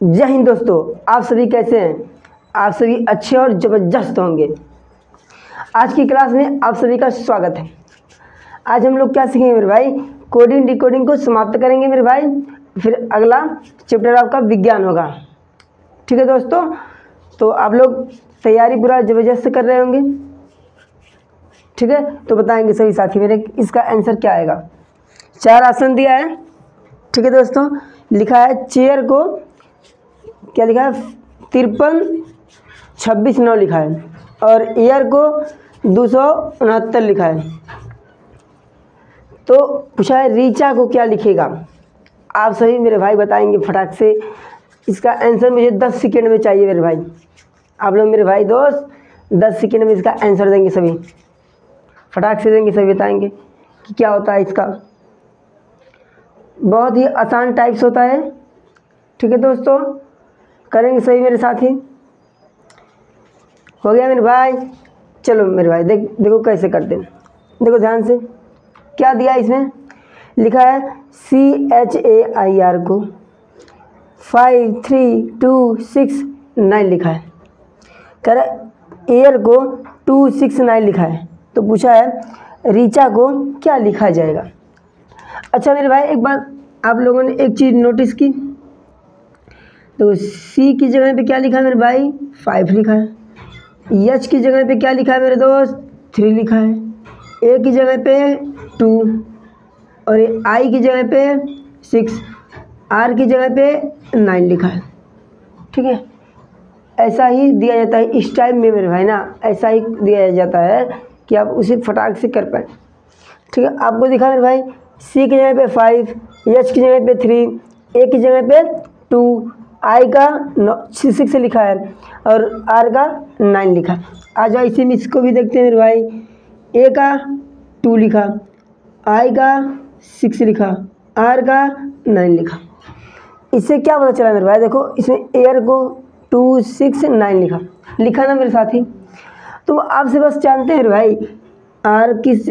जय हिंद दोस्तों, आप सभी कैसे हैं। आप सभी अच्छे और ज़बरदस्त होंगे। आज की क्लास में आप सभी का स्वागत है। आज हम लोग क्या सीखेंगे मेरे भाई, कोडिंग डिकोडिंग को समाप्त करेंगे मेरे भाई। फिर अगला चैप्टर आपका विज्ञान होगा। ठीक है दोस्तों, तो आप लोग तैयारी पूरा ज़बरदस्त कर रहे होंगे। ठीक है, तो बताएंगे सभी साथी मेरे इसका आंसर क्या आएगा। 4 आसन दिया है। ठीक है दोस्तों, लिखा है चेयर को, क्या लिखा है 53 26 9 लिखा है, और ईयर को 269 लिखा है। तो पूछा है रीचा को क्या लिखेगा। आप सभी मेरे भाई बताएंगे फटाक से। इसका आंसर मुझे 10 सेकेंड में चाहिए मेरे भाई। आप लोग मेरे भाई दोस्त 10 सेकेंड में इसका आंसर देंगे, सभी फटाक से देंगे, सभी बताएंगे कि क्या होता है इसका। बहुत ही आसान टाइप्स होता है। ठीक है दोस्तों, करेंगे सही मेरे साथी। हो गया मेरे भाई। चलो मेरे भाई देखो कैसे करते हैं। देखो ध्यान से, क्या दिया इसमें, लिखा है CHAIR को 5 3 2 6 9 लिखा है। कह रहा एयर को 2 6 9 लिखा है। तो पूछा है रीचा को क्या लिखा जाएगा। अच्छा मेरे भाई, एक बार आप लोगों ने एक चीज़ नोटिस की, तो सी की जगह पे क्या लिखा है मेरे भाई, 5 लिखा है। एच की जगह पे क्या लिखा है मेरे दोस्त, 3 लिखा है। ए की जगह पे 2, और आई की जगह पे 6, आर की जगह पे 9 लिखा है। ठीक है, ऐसा ही दिया जाता है इस टाइप में मेरे भाई ना, ऐसा ही दिया जाता है कि आप उसे फटाक से कर पाए। ठीक है, आपको दिखा मेरे भाई, सी की जगह पे 5, एच की जगह पे 3, ए की जगह पे 2, आई का 6 लिखा है, और आर का 9 लिखा है। आ जाओ इसी में इसको भी देखते हैं मेरे भाई। ए का 2 लिखा, आई का 6 लिखा, आर का 9 लिखा। इससे क्या पता चला मेरे भाई, देखो इसमें एयर को 2 6 9 लिखा ना मेरे साथी। तो आपसे बस जानते हैं मेरे भाई, आर किस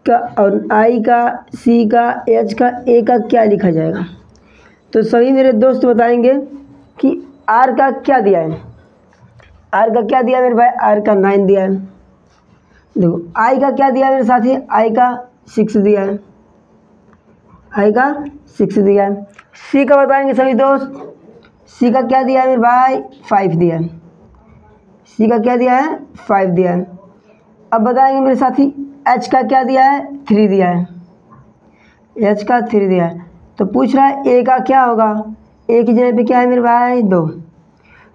का और आई का, सी का, एच का, ए का क्या लिखा जाएगा। तो सभी मेरे दोस्त बताएंगे कि आर का क्या दिया है। आर का क्या दिया मेरे भाई, आर का 9 दिया है। देखो आई का क्या दिया मेरे साथी, आई का 6 दिया है, आई का 6 दिया है। सी का बताएंगे सभी दोस्त, सी का क्या दिया है मेरे भाई, 5 दिया है। सी का क्या दिया है, 5 दिया है। अब बताएंगे मेरे साथी, एच का क्या दिया है, 3 दिया है। एच का 3 दिया है। तो पूछ रहा है ए का क्या होगा, ए की जगह पे क्या है मेरे भाई, 2।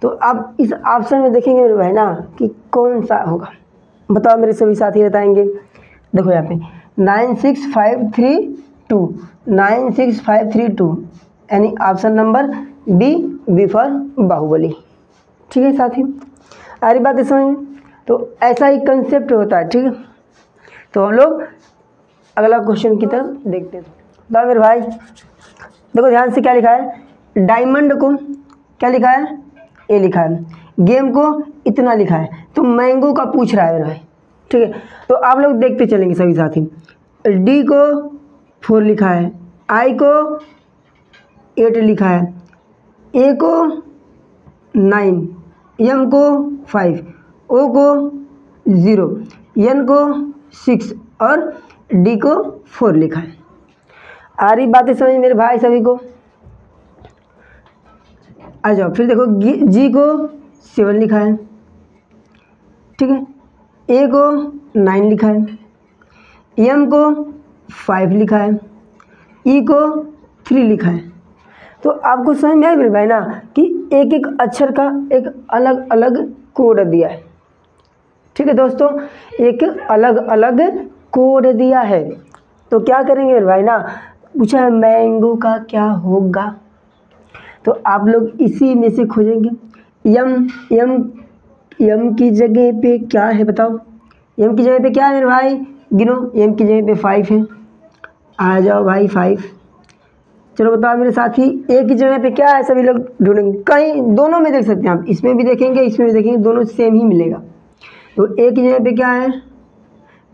तो आप इस ऑप्शन में देखेंगे मेरे भाई ना कि कौन सा होगा। बताओ मेरे सभी साथी बताएंगे। देखो यहाँ पे 96532, 96532, यानी option number B for Baahubali. ठीक है साथी, आ रही बात है समझ में। तो ऐसा ही कंसेप्ट होता है। ठीक है, तो हम लोग अगला क्वेश्चन की तरफ देखते हैं। बताओ मेरे भाई, देखो ध्यान से, क्या लिखा है, डायमंड को क्या लिखा है, ए लिखा है। गेम को इतना लिखा है। तो मैंगो का पूछ रहा है मेरे भाई। ठीक है, तो आप लोग देखते चलेंगे सभी साथी। डी को 4 लिखा है, आई को 8 लिखा है, ए को 9, एम को 5, ओ को 0, एन को 6, और डी को 4 लिखा है। आ रही बातें समझ मेरे भाई सभी को। आ जाओ फिर देखो, जी को 7 लिखा है। ठीक है, ए को 9 लिखा है, एम को 5 लिखा है, ई को 3 लिखा है। तो आपको समझ में आया मेरे भाई ना कि एक एक अक्षर का एक अलग अलग कोड दिया है। ठीक है दोस्तों, एक अलग अलग कोड दिया है। तो क्या करेंगे मेरे भाई ना, पूछा है मैंगो का क्या होगा, तो आप लोग इसी में से खोजेंगे। यम की जगह पे क्या है बताओ, यम की जगह पे क्या है मेरे भाई, गिनो। यम की जगह पे 5 है। आ जाओ भाई 5। चलो बताओ मेरे साथी, ए की जगह पे क्या है, सभी लोग ढूंढेंगे। कहीं दोनों में देख सकते हैं आप, इसमें भी देखेंगे इसमें भी देखेंगे, दोनों सेम ही मिलेगा। तो ए की जगह पे क्या है,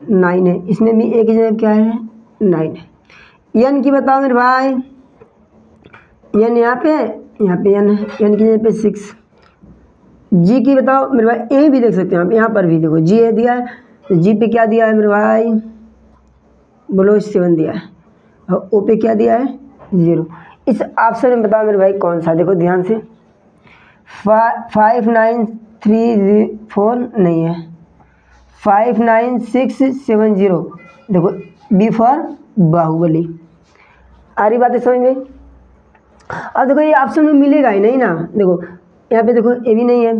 9 है। इसमें भी ए की जगह पे क्या है, 9 है। एन की बताओ मेरे भाई, एन यहाँ पे यहाँ पे n है, n की जगह पे 6। g की बताओ मेरे भाई, ए भी देख सकते हैं आप, यहाँ पर भी देखो g है दिया है, तो g पे क्या दिया है मेरे भाई, बोलो 7 दिया है, और o पे क्या दिया है 0। इस ऑप्शन में बताओ मेरे भाई कौन सा, देखो ध्यान से, 59304 नहीं है, 59670, देखो बी फॉर बाहुबली। आ रही बातें समझ में। अब देखो ये ऑप्शन में मिलेगा ही नहीं ना, देखो यहाँ पे देखो ए भी नहीं है,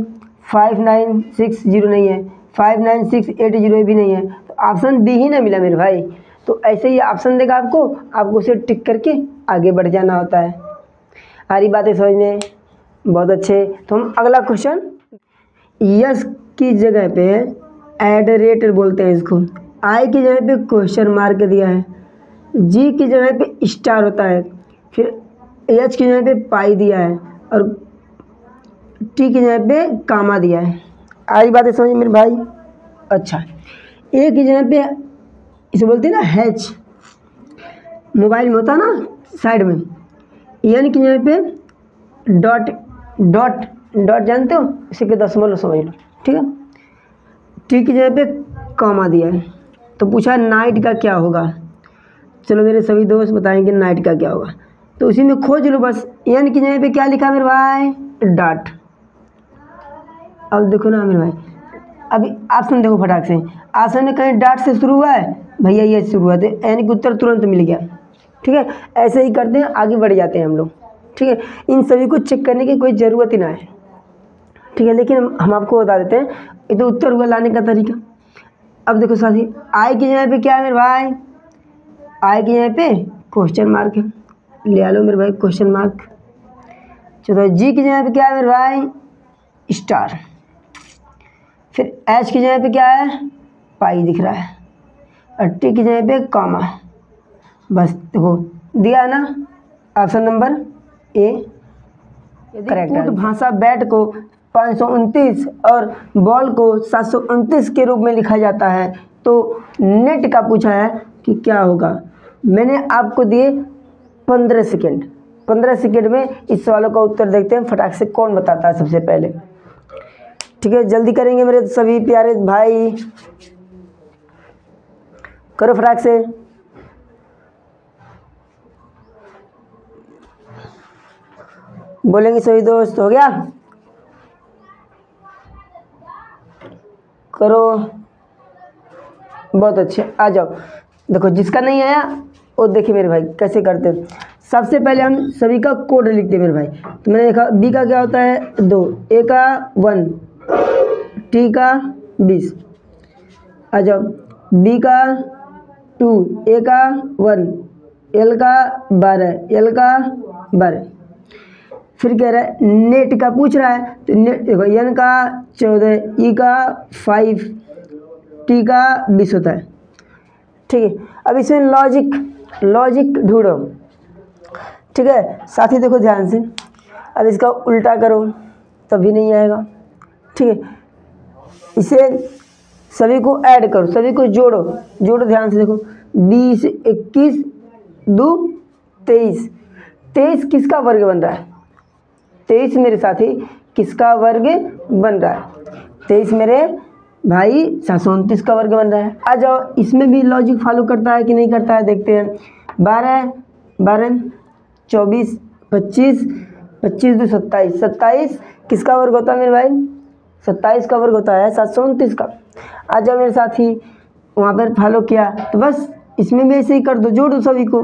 5960 नहीं है, 59680 भी नहीं है, तो ऑप्शन बी ही ना मिला मेरे भाई। तो ऐसे ही ऑप्शन देगा आपको उसे टिक करके आगे बढ़ जाना होता है। आ रही बातें समझ में, बहुत अच्छे। तो हम अगला क्वेश्चन, यस की जगह पे एट रेट बोलते हैं इसको, आई की जगह पे क्वेश्चन मार्क दिया है, जी की जगह पे स्टार होता है, फिर एच की जगह पे पाई दिया है, और टी की जगह पे कामा दिया है। आ रही बातें समझ मेरे भाई। अच्छा, ए की जगह पे इसे बोलते हैं ना हैच, मोबाइल में होता है ना साइड में, एन की जगह पे डॉट डॉट डॉट जानते हो, इसी के दशमलव समझ लो, ठीक है। टी की जगह पे कॉमा दिया है, तो पूछा नाइट का क्या होगा, चलो मेरे सभी दोस्त बताएंगे नाइट का क्या होगा, तो उसी में खोज लो बस। एन की जगह पे क्या लिखा मेरे भाई, डॉट। अब देखो ना मेरे भाई, अभी ऑप्शन देखो फटाक से, ऑप्शन में कहीं डॉट से शुरू हुआ है भैया, ये शुरू हुआ, तो एन का उत्तर तुरंत मिल गया, ठीक है। ऐसे ही करते हैं, आगे बढ़ जाते हैं हम लोग, ठीक है। इन सभी को चेक करने की कोई ज़रूरत ही ना है, ठीक है, लेकिन हम आपको बता देते हैं ये तो उत्तर हुआ लाने का तरीका। अब देखो साथी, आई की जगह पे क्या है मेरे भाई, आई की जगह पे क्वेश्चन मार्क है, ले आ लो मेरे भाई क्वेश्चन मार्क। चलो जी की जगह पे क्या है मेरे भाई, स्टार। फिर एच की जगह पे क्या है, पाई दिख रहा है, और टी की जगह पे कॉमा। बस देखो दिया है ना ऑप्शन नंबर ए करेक्ट है। भाषा बैट को 529 और बॉल को 729 के रूप में लिखा जाता है, तो नेट का पूछा है कि क्या होगा। मैंने आपको दिए 15 सेकेंड, 15 सेकेंड में इस सवालों का उत्तर देखते हैं फटाक से कौन बताता है सबसे पहले, ठीक है। जल्दी करेंगे मेरे सभी प्यारे भाई, करो फटाक से। बोलेंगे सभी दोस्त, हो गया, करो, बहुत अच्छे, आ जाओ। देखो जिसका नहीं आया वो देखिए मेरे भाई कैसे करते हैं। सबसे पहले हम सभी का कोड लिखते हैं मेरे भाई। तो मैंने देखा बी का क्या होता है 2, ए का 1, टी का 20, आ जाओ बी का 2, ए का 1, एल का 12, एल का 12। फिर कह रहा है नेट का पूछ रहा है, तो नेट देखो एन का 14, ई का 5, टी का 20 होता है, ठीक है। अब इसमें लॉजिक ढूंढो, ठीक है साथी, देखो ध्यान से। अब इसका उल्टा करो तभी नहीं आएगा, ठीक है। इसे सभी को ऐड करो, सभी को जोड़ो ध्यान से देखो, 20, 21, 2, 23। 23 किसका वर्ग बन रहा है, 23 मेरे साथी किसका वर्ग बन रहा है, 23 मेरे भाई 729 का वर्ग बन रहा है। आ जाओ इसमें भी लॉजिक फॉलो करता है कि नहीं करता है देखते हैं। 12, 24, 25, 25 2 27, 27 किसका वर्ग होता है मेरे भाई, 27 का वर्ग होता है 729 का। आ जाओ मेरे साथी, वहाँ पर फॉलो किया तो बस इसमें भी ऐसे ही कर दो, जोड़ दो सभी को।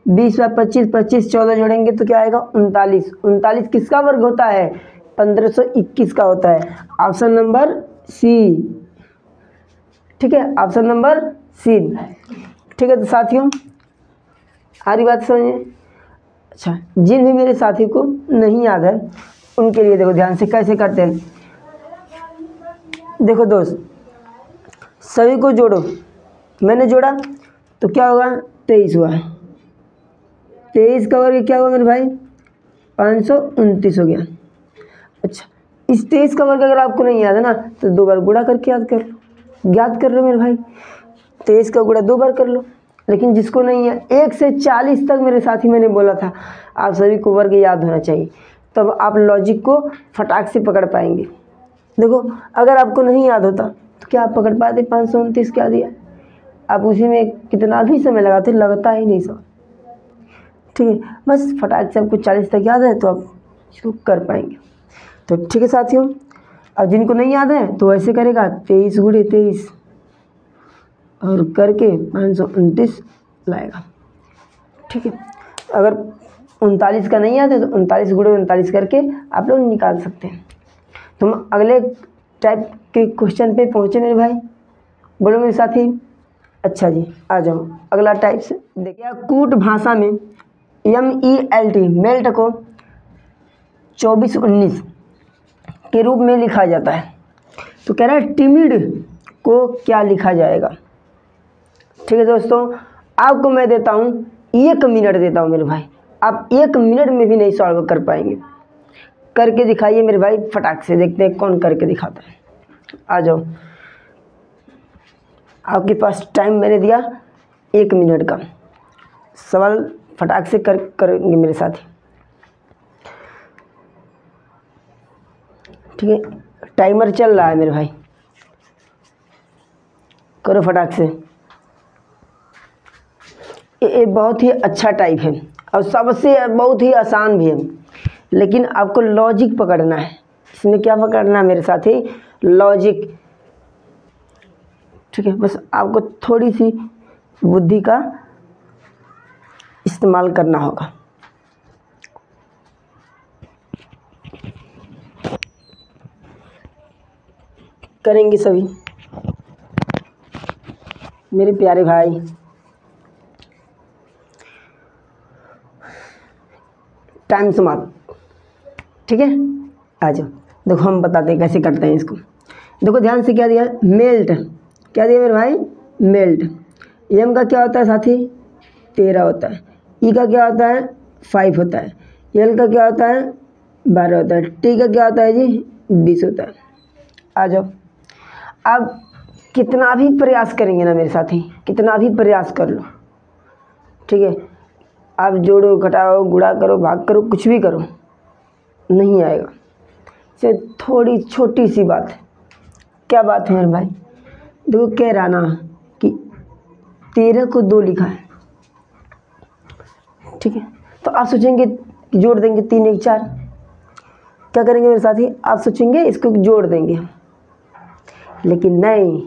20 व 25, 25 14 जोड़ेंगे तो क्या आएगा 39, 39 किसका वर्ग होता है 1521 का होता है। ऑप्शन नंबर सी, ठीक है, ऑप्शन नंबर सी, ठीक है। तो साथियों आ रही बात समझिए। अच्छा, जिन भी मेरे साथी को नहीं याद है उनके लिए देखो ध्यान से कैसे करते हैं। देखो दोस्त सभी को जोड़ो, मैंने जोड़ा तो क्या होगा 23 हुआ, 23 का वर्ग क्या हुआ मेरे भाई 529 हो गया। अच्छा, इस 23 का वर्ग अगर आपको नहीं याद है ना तो 2 बार गुणा करके याद कर लो मेरे भाई, 23 का गुणा 2 बार कर लो। लेकिन जिसको नहीं है 1 से 40 तक मेरे साथी मैंने बोला था आप सभी को वर्ग याद होना चाहिए, तब आप लॉजिक को फटाक से पकड़ पाएंगे। देखो अगर आपको नहीं याद होता तो क्या आप पकड़ पाते 529 क्या दिया, आप उसी में कितना भी समय लगाते लगता ही नहीं सब। ठीक है, बस फटाक से आपको 40 तक याद है तो आप इसको कर पाएंगे। तो ठीक है साथियों, अब जिनको नहीं याद है तो ऐसे करेगा 23 गुणे 23 और करके 529 लाएगा। ठीक है, अगर 39 का नहीं याद है तो 39 गुणे 39 करके आप लोग निकाल सकते हैं। तो हम अगले टाइप के क्वेश्चन पे पहुँचे मेरे भाई, बोलो मेरे साथी। अच्छा जी, आ जाओ अगला टाइप से देखिए। कूट भाषा में MELT मेल्ट को 2419 के रूप में लिखा जाता है। तो कह रहा है टिमिड को क्या लिखा जाएगा। ठीक है दोस्तों, आपको मैं देता हूँ 1 मिनट देता हूँ मेरे भाई, आप 1 मिनट में भी नहीं सॉल्व कर पाएंगे। करके दिखाइए मेरे भाई फटाक से, देखते हैं कौन करके दिखाता है। आ जाओ, आपके पास टाइम मैंने दिया 1 मिनट का, सवाल फटाक से करेंगे मेरे साथ। ठीक है, टाइमर चल रहा है मेरे भाई, करो फटाक से। ये बहुत ही अच्छा टाइप है और सबसे बहुत ही आसान भी है, लेकिन आपको लॉजिक पकड़ना है। इसमें क्या पकड़ना है मेरे साथी, लॉजिक। ठीक है, बस आपको थोड़ी सी बुद्धि का इस्तेमाल करना होगा। करेंगे सभी मेरे प्यारे भाई। टाइम समाप्त। ठीक है, आ जाओ, देखो हम बताते हैं कैसे करते हैं इसको। देखो ध्यान से, क्या दिया, मेल्ट। क्या दिया मेरे भाई, मेल्ट। एम का क्या होता है साथी, 13 होता है। ई का क्या होता है, 5 होता है। एल का क्या होता है, 12 होता है। टी का क्या होता है जी, 20 होता है। आ जाओ, अब कितना भी प्रयास करेंगे ना मेरे साथी, कितना भी प्रयास कर लो, ठीक है, आप जोड़ो घटाओ गुणा करो भाग करो कुछ भी करो, नहीं आएगा। से थोड़ी छोटी सी बात है। क्या बात है मेरे भाई, देखो कह रहा ना कि 13 को 2 लिखा है। ठीक है, तो आप सोचेंगे जोड़ देंगे 3 1 4। क्या करेंगे मेरे साथी, आप सोचेंगे इसको जोड़ देंगे, लेकिन नहीं,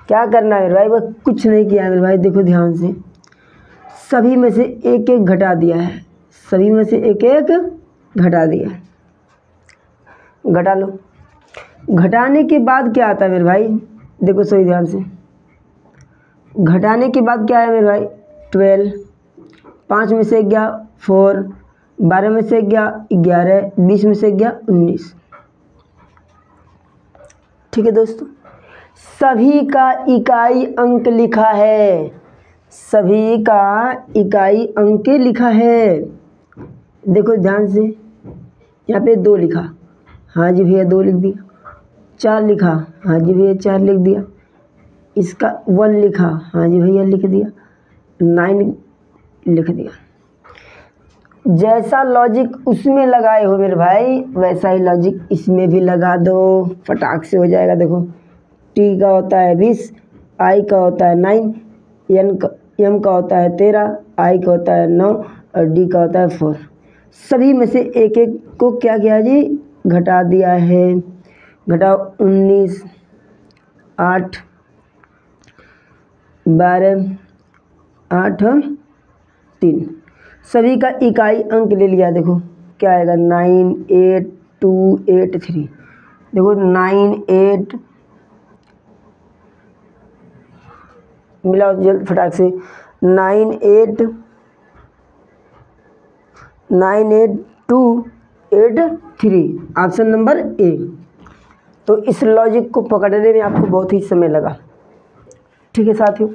क्या करना है मेरे भाई, वो कुछ नहीं किया है मेरे भाई। देखो ध्यान से, सभी में से एक एक घटा दिया है, सभी में से एक एक घटा दिया है। घटा लो, घटाने के बाद क्या आता है मेरे भाई, देखो सही ध्यान से, घटाने के बाद क्या है मेरे भाई, 12, 5 में से 1 गया 4, 12 में से 1 गया 11, 20 में से 1 गया 19। ठीक है दोस्तों, सभी का इकाई अंक लिखा है, सभी का इकाई अंक लिखा है। देखो ध्यान से, यहाँ पे 2 लिखा, हाँ जी भैया 2 लिख दिया। 4 लिखा, हाँ जी भैया 4 लिख दिया। इसका 1 लिखा, हाँ जी भैया लिख दिया। 9 लिख दिया। जैसा लॉजिक उसमें लगाए हो मेरे भाई, वैसा ही लॉजिक इसमें भी लगा दो, फटाक से हो जाएगा। देखो टी का होता है 20, आई का होता है 9, एम का होता है 13, आई का होता है 9 और डी का होता है 4। सभी में से एक एक को क्या किया जी, घटा दिया है। घटाओ 19, 8, 12, 8 और 3, सभी का इकाई अंक ले लिया। देखो क्या आएगा, 9 8 2 8 3। देखो 9 8 मिलाओ जल्द फटाक से, 9 8 2 8 3, ऑप्शन नंबर ए। तो इस लॉजिक को पकड़ने में आपको बहुत ही समय लगा। ठीक है साथियों।